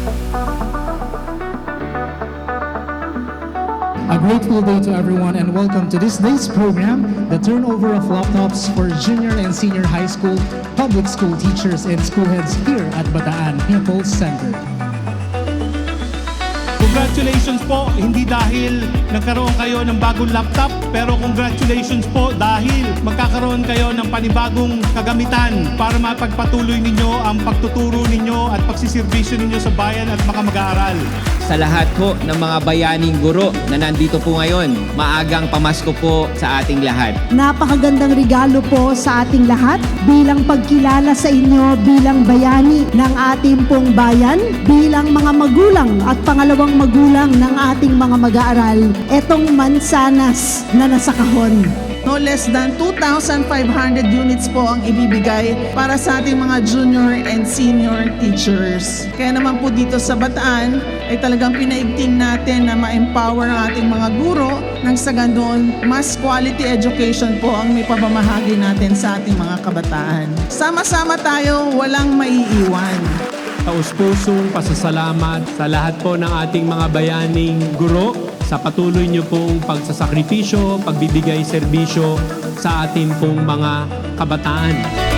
A grateful day to everyone and welcome to this day's program, the turnover of laptops for junior and senior high school, public school teachers and school heads here at Bataan People's Center. Congratulations po, hindi dahil nagkaroon kayo ng bagong laptop, pero congratulations po dahil magkakaroon kayo ng panibagong kagamitan para mapagpatuloy ninyo ang pagtuturo ninyo at pagsiservisyo ninyo sa bayan at mga mag-aaral. Sa lahat po ng mga bayaning guro na nandito po ngayon, maagang pamasko po sa ating lahat. Napakagandang regalo po sa ating lahat bilang pagkilala sa inyo bilang bayani ng ating pong bayan, bilang mga magulang at pangalawang magulang ng ating mga mag-aaral. Etong mansanas na nasa kahon. No less than 2,500 units po ang ibibigay para sa ating mga junior and senior teachers. Kaya naman po dito sa Bataan ay talagang pinaigting natin na ma-empower ang ating mga guro nang sa ganoon, mas quality education po ang may pamamahagi natin sa ating mga kabataan. Sama-sama tayo, walang maiiwan. Taus-pusong pasasalamat sa lahat po ng ating mga bayaning guro sa patuloy niyo pong pagsasakripisyo, pagbibigay serbisyo sa ating pong mga kabataan.